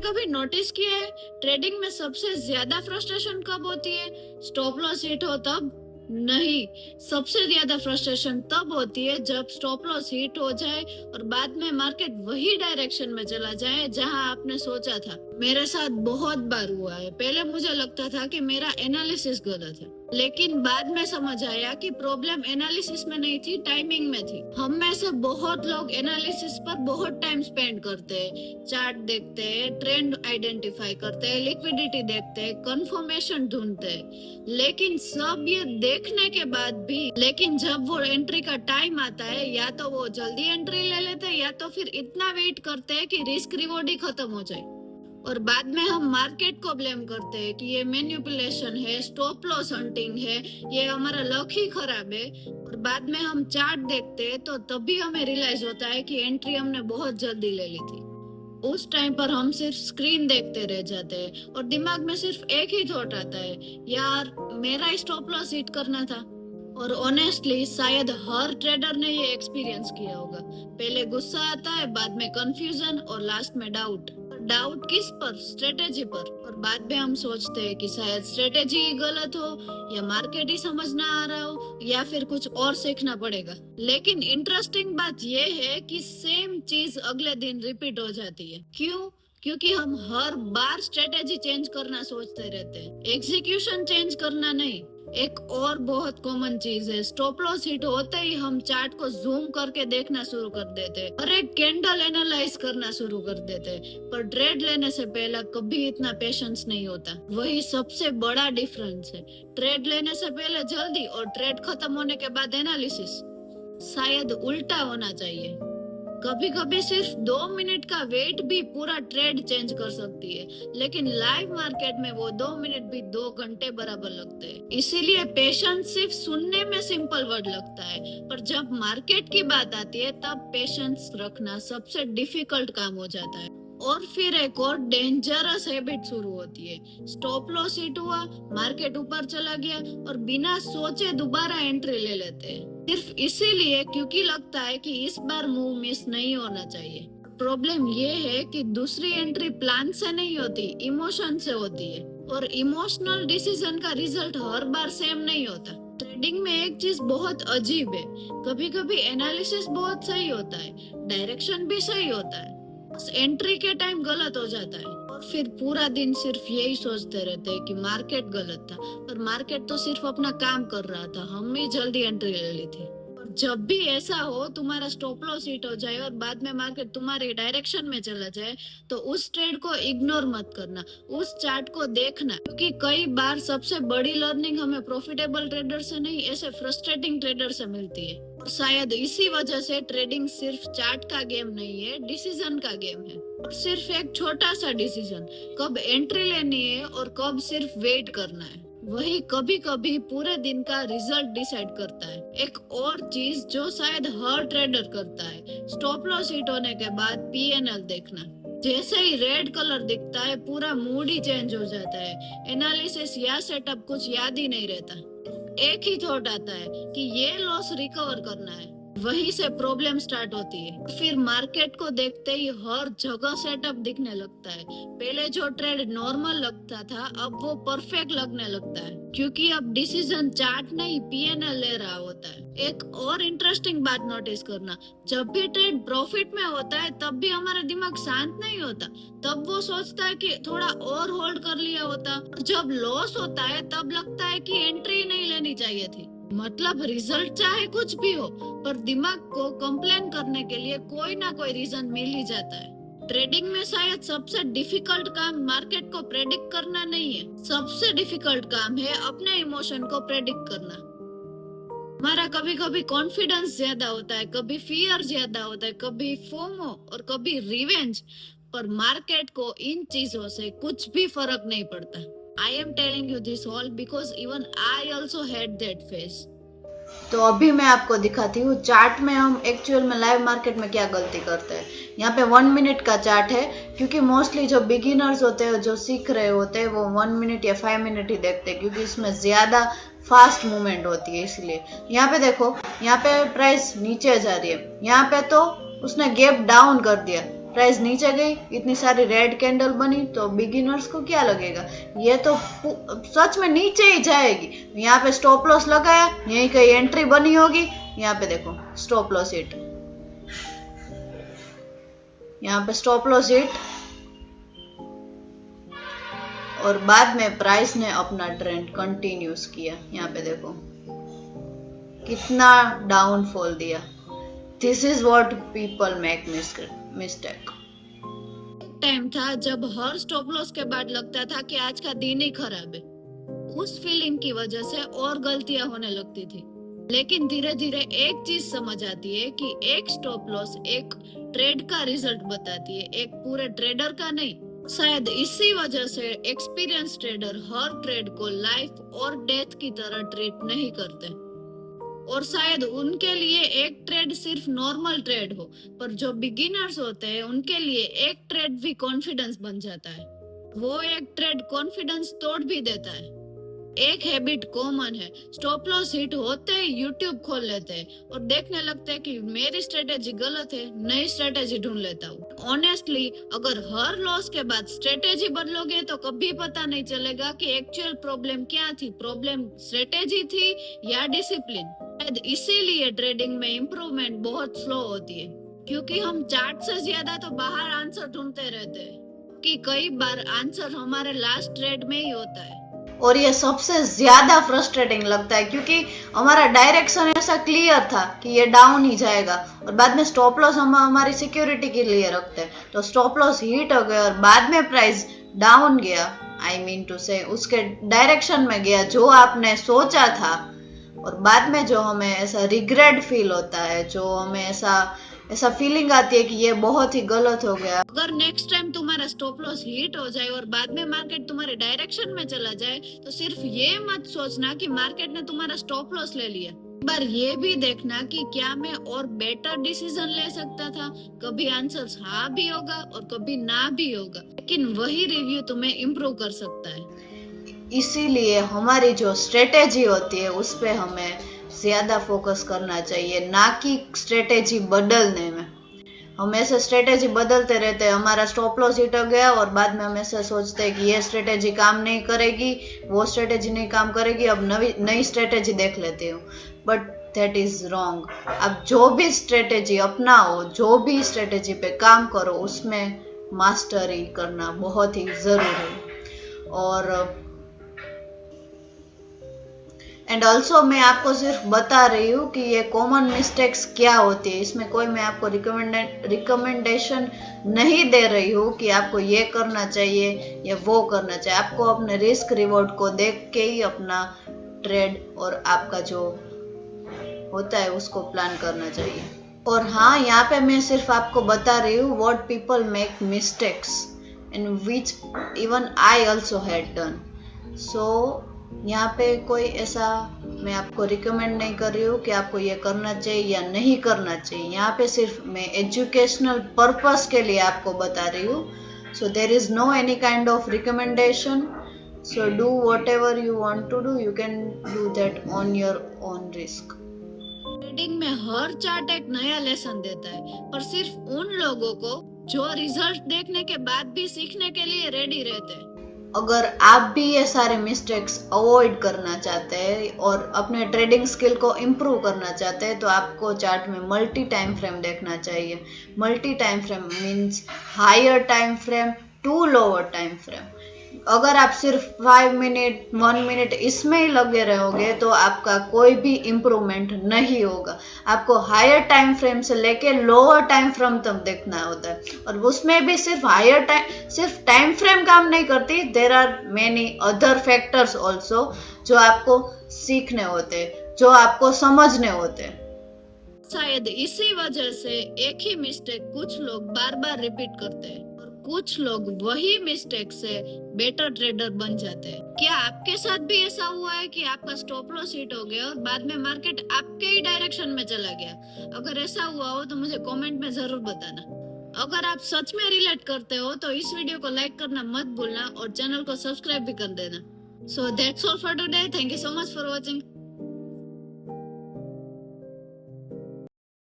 कभी नोटिस किया है ट्रेडिंग में सबसे ज्यादा फ्रस्ट्रेशन कब होती है? स्टॉप लॉस हिट हो तब? नहीं, सबसे ज्यादा फ्रस्ट्रेशन तब होती है जब स्टॉप लॉस हिट हो जाए और बाद में मार्केट वही डायरेक्शन में चला जाए जहां आपने सोचा था। मेरे साथ बहुत बार हुआ है। पहले मुझे लगता था कि मेरा एनालिसिस गलत है, लेकिन बाद में समझ आया कि प्रॉब्लम एनालिसिस में नहीं थी, टाइमिंग में थी। हम में से बहुत लोग एनालिसिस पर बहुत टाइम स्पेंड करते हैं, चार्ट देखते हैं, ट्रेंड आइडेंटिफाई करते हैं, लिक्विडिटी देखते हैं, कंफर्मेशन ढूंढते हैं, लेकिन सब ये देखने के बाद भी जब वो एंट्री का टाइम आता है, या तो वो जल्दी एंट्री ले लेते हैं या तो फिर इतना वेट करते हैं कि रिस्क रिवॉर्ड ही खत्म हो जाए। और बाद में हम मार्केट को ब्लेम करते हैं कि ये मैनिपुलेशन है, स्टॉप लॉस हंटिंग है, ये हमारा लक ही खराब है। और बाद में हम चार्ट देखते हैं तो तभी हमें रियलाइज होता है कि एंट्री हमने बहुत जल्दी ले ली थी। उस टाइम पर हम सिर्फ स्क्रीन देखते रह जाते हैं और दिमाग में सिर्फ एक ही थॉट आता है, यार मेरा स्टॉप लॉस हिट करना था। और ऑनेस्टली शायद हर ट्रेडर ने ये एक्सपीरियंस किया होगा। पहले गुस्सा आता है, बाद में कंफ्यूजन और लास्ट में डाउट। डाउट किस पर? स्ट्रेटेजी पर। और बाद में हम सोचते हैं कि शायद स्ट्रेटेजी ही गलत हो, या मार्केट ही समझ ना आ रहा हो, या फिर कुछ और सीखना पड़ेगा। लेकिन इंटरेस्टिंग बात ये है कि सेम चीज अगले दिन रिपीट हो जाती है। क्यों? क्योंकि हम हर बार स्ट्रेटेजी चेंज करना सोचते रहते हैं, एग्जीक्यूशन चेंज करना नहीं। एक और बहुत कॉमन चीज है, स्टॉप लॉस हिट होते ही हम चार्ट को जूम करके देखना शुरू कर देते हैं और एक कैंडल एनालाइज करना शुरू कर देते हैं, पर ट्रेड लेने से पहले कभी इतना पेशेंस नहीं होता। वही सबसे बड़ा डिफरेंस है, ट्रेड लेने से पहले जल्दी और ट्रेड खत्म होने के बाद एनालिसिस। शायद उल्टा होना चाहिए। कभी कभी सिर्फ 2 मिनट का वेट भी पूरा ट्रेड चेंज कर सकती है, लेकिन लाइव मार्केट में वो 2 मिनट भी 2 घंटे बराबर लगते हैं। इसीलिए पेशेंस सिर्फ सुनने में सिंपल वर्ड लगता है, पर जब मार्केट की बात आती है तब पेशेंस रखना सबसे डिफिकल्ट काम हो जाता है। और फिर एक और डेंजरस हैबिट शुरू होती है। स्टॉप लॉस हिट हुआ, मार्केट ऊपर चला गया और बिना सोचे दोबारा एंट्री ले लेते हैं, सिर्फ इसीलिए क्योंकि लगता है कि इस बार मूव मिस नहीं होना चाहिए। प्रॉब्लम ये है कि दूसरी एंट्री प्लान से नहीं होती, इमोशन से होती है, और इमोशनल डिसीजन का रिजल्ट हर बार सेम नहीं होता। ट्रेडिंग में एक चीज बहुत अजीब है, कभी कभी एनालिसिस बहुत सही होता है, डायरेक्शन भी सही होता है, बस एंट्री के टाइम गलत हो जाता है और फिर पूरा दिन सिर्फ यही सोचते रहते हैं कि मार्केट गलत था, पर मार्केट तो सिर्फ अपना काम कर रहा था, हम ही जल्दी एंट्री ले ली थी। और जब भी ऐसा हो, तुम्हारा स्टॉप लॉस हिट हो जाए और बाद में मार्केट तुम्हारे डायरेक्शन में चला जाए, तो उस ट्रेड को इग्नोर मत करना, उस चार्ट को देखना, क्योंकि कई बार सबसे बड़ी लर्निंग हमें प्रॉफिटेबल ट्रेडर से नहीं, ऐसे फ्रस्ट्रेटिंग ट्रेडर से मिलती है। और शायद इसी वजह से ट्रेडिंग सिर्फ चार्ट का गेम नहीं है, डिसीजन का गेम है। और सिर्फ एक छोटा सा डिसीजन, कब एंट्री लेनी है और कब सिर्फ वेट करना है, वही कभी कभी पूरे दिन का रिजल्ट डिसाइड करता है। एक और चीज जो शायद हर ट्रेडर करता है, स्टॉप लॉस हिट होने के बाद पीएनएल देखना। जैसे ही रेड कलर दिखता है पूरा मूड ही चेंज हो जाता है, एनालिसिस या सेटअप कुछ याद ही नहीं रहता, एक ही थॉट आता है कि ये लॉस रिकवर करना है। वहीं से प्रॉब्लम स्टार्ट होती है। फिर मार्केट को देखते ही हर जगह सेटअप दिखने लगता है। पहले जो ट्रेड नॉर्मल लगता था अब वो परफेक्ट लगने लगता है, क्योंकि अब डिसीजन चार्ट नहीं पीएनएल ले रहा होता है। एक और इंटरेस्टिंग बात नोटिस करना, जब भी ट्रेड प्रॉफिट में होता है तब भी हमारा दिमाग शांत नहीं होता, तब वो सोचता है कि थोड़ा और होल्ड कर लिया होता। जब लॉस होता है तब लगता है कि एंट्री नहीं लेनी चाहिए थी। मतलब रिजल्ट चाहे कुछ भी हो, पर दिमाग को कंप्लेन करने के लिए कोई ना कोई रीजन मिल ही जाता है। ट्रेडिंग में शायद सबसे डिफिकल्ट काम मार्केट को प्रेडिक्ट करना नहीं है, सबसे डिफिकल्ट काम है अपने इमोशन को प्रेडिक्ट करना। हमारा कभी कभी कॉन्फिडेंस ज्यादा होता है, कभी फियर ज्यादा होता है, कभी फोमो और कभी रिवेंज, पर मार्केट को इन चीजों से कुछ भी फर्क नहीं पड़ता। I am telling you this all because even I also had that phase. तो अभी मैं आपको दिखाती हूँ चार्ट में हम एक्चुअल में लाइव मार्केट में क्या गलती करते हैं। यहाँ पे 1 मिनट का चार्ट है, क्योंकि मोस्टली जो बिगिनर्स होते हैं, जो सीख रहे होते हैं, वो 1 मिनट या 5 मिनट ही देखते हैं, क्योंकि इसमें ज्यादा फास्ट मूवमेंट होती है। इसलिए यहाँ पे देखो, यहाँ पे प्राइस नीचे जा रही है, यहाँ पे तो उसने गैप डाउन कर दिया, प्राइस नीचे गई, इतनी सारी रेड कैंडल बनी, तो बिगिनर्स को क्या लगेगा, ये तो सच में नीचे ही जाएगी। यहाँ पे स्टॉप लॉस लगाया, यहीं कहीं एंट्री बनी होगी, यहाँ पे देखो स्टॉप लॉस हिट, यहाँ पे स्टॉप लॉस हिट, और बाद में प्राइस ने अपना ट्रेंड कंटिन्यूस किया। यहाँ पे देखो कितना डाउनफॉल दिया। This is what people make mistake. Time था जब हर स्टॉप लॉस के बाद लगता था कि आज का दिन ही खराब है। उस फीलिंग की वजह से और गलतियां होने लगती थी। लेकिन धीरे धीरे एक चीज समझ आती है कि एक स्टॉप लॉस एक ट्रेड का रिजल्ट बताती है, एक पूरे ट्रेडर का नहीं। शायद इसी वजह से एक्सपीरियंस ट्रेडर हर ट्रेड को लाइफ और डेथ की तरह ट्रीट नहीं करते, और शायद उनके लिए एक ट्रेड सिर्फ नॉर्मल ट्रेड हो, पर जो बिगिनर्स होते हैं उनके लिए एक ट्रेड भी कॉन्फिडेंस बन जाता है। वो एक ट्रेड कॉन्फिडेंस तोड़ भी देता है। एक हैबिट कॉमन है, स्टॉप लॉस हिट होते ही यूट्यूब खोल लेते हैं और देखने लगते हैं कि मेरी स्ट्रेटेजी गलत है, नई स्ट्रेटेजी ढूंढ लेता हूँ। ऑनेस्टली अगर हर लॉस के बाद स्ट्रेटेजी बदलोगे तो कभी पता नहीं चलेगा कि एक्चुअल प्रॉब्लम क्या थी। प्रॉब्लम स्ट्रेटेजी थी या डिसिप्लिन। शायद इसीलिए ट्रेडिंग में इम्प्रूवमेंट बहुत स्लो होती है, क्योंकि हम चार्ट से ज्यादा तो बाहर आंसर ढूंढते रहते हैं कि कई बार आंसर हमारे लास्ट ट्रेड में ही होता है। और ये सबसे ज्यादा फ्रस्ट्रेटिंग लगता है, क्योंकि हमारा डायरेक्शन ऐसा क्लियर था कि ये डाउन ही जाएगा, और बाद में स्टॉप लॉस हम हमारी सिक्योरिटी के लिए रखते हैं, तो स्टॉप लॉस हिट हो गया और बाद में प्राइस डाउन गया, आई मीन टू से उसके डायरेक्शन में गया जो आपने सोचा था, और बाद में जो हमें ऐसा रिग्रेट फील होता है, जो हमें ऐसा फीलिंग आती है कि ये बहुत ही गलत हो गया। अगर नेक्स्ट टाइम तुम्हारा स्टॉप लॉस हिट हो जाए और बाद में मार्केट तुम्हारे डायरेक्शन में चला जाए, तो सिर्फ ये मत सोचना कि मार्केट ने तुम्हारा स्टॉप लॉस ले लिया। एक बार ये भी देखना कि क्या मैं और बेटर डिसीजन ले सकता था। कभी आंसर हाँ भी होगा और कभी ना भी होगा, लेकिन वही रिव्यू तुम्हें इम्प्रूव कर सकता है। इसीलिए हमारी जो स्ट्रेटेजी होती है उस पे हमें ज्यादा फोकस करना चाहिए, ना कि स्ट्रेटेजी बदलने में। हम ऐसे स्ट्रेटेजी बदलते रहते हैं, हमारा स्टॉप लॉस हिट हो गया और बाद में हम ऐसा सोचते हैं कि ये स्ट्रेटेजी काम नहीं करेगी, वो स्ट्रेटेजी नहीं काम करेगी, अब नई स्ट्रेटेजी देख लेती हूँ, बट दैट इज रॉन्ग। अब जो भी स्ट्रेटेजी अपनाओ, जो भी स्ट्रेटेजी पे काम करो, उसमें मास्टरी करना बहुत ही जरूरी है। और एंड ऑल्सो मैं आपको सिर्फ बता रही हूँ कि ये कॉमन मिस्टेक्स क्या होती है। इसमें कोई मैं आपको रिकमेंडेशन नहीं दे रही हूँ कि आपको ये करना चाहिए या वो करना चाहिए। आपको अपने रिस्क रिवॉर्ड को देख के ही अपना ट्रेड और आपका जो होता है उसको प्लान करना चाहिए। और हाँ, यहाँ पे मैं सिर्फ आपको बता रही हूँ what people make mistakes and which even I also had done. So यहाँ पे कोई ऐसा मैं आपको रिकमेंड नहीं कर रही हूँ कि आपको ये करना चाहिए या नहीं करना चाहिए। यहाँ पे सिर्फ मैं एजुकेशनल पर्पस के लिए आपको बता रही हूँ। So there is no any kind of recommendation. So do whatever you want to do, you can do that on your own risk. Trading में हर चार्ट एक नया लेसन देता है, पर सिर्फ उन लोगों को जो रिजल्ट देखने के बाद भी सीखने के लिए रेडी रहते हैं। अगर आप भी ये सारे मिस्टेक्स अवॉइड करना चाहते हैं और अपने ट्रेडिंग स्किल को इम्प्रूव करना चाहते हैं, तो आपको चार्ट में मल्टी टाइम फ्रेम देखना चाहिए। Multi time frame means higher time frame to lower time frame. अगर आप सिर्फ 5 मिनट 1 मिनट इसमें ही लगे रहोगे तो आपका कोई भी इम्प्रूवमेंट नहीं होगा। आपको हायर टाइम फ्रेम से लेके लोअर टाइम फ्रेम तक देखना होता है, और उसमें भी सिर्फ सिर्फ टाइम फ्रेम काम नहीं करती। There are many other factors also जो आपको सीखने होते, जो आपको समझने होते। शायद इसी वजह से एक ही मिस्टेक कुछ लोग बार बार रिपीट करते हैं और कुछ लोग वही मिस्टेक से बेटर ट्रेडर बन जाते हैं। क्या आपके साथ भी ऐसा हुआ है कि आपका स्टॉप लॉस हिट हो गया और बाद में मार्केट आपके ही डायरेक्शन में चला गया? अगर ऐसा हुआ हो तो मुझे कमेंट में जरूर बताना। अगर आप सच में रिलेट करते हो तो इस वीडियो को लाइक करना मत भूलना और चैनल को सब्सक्राइब भी कर देना। So that's all for today. Thank you so much for watching.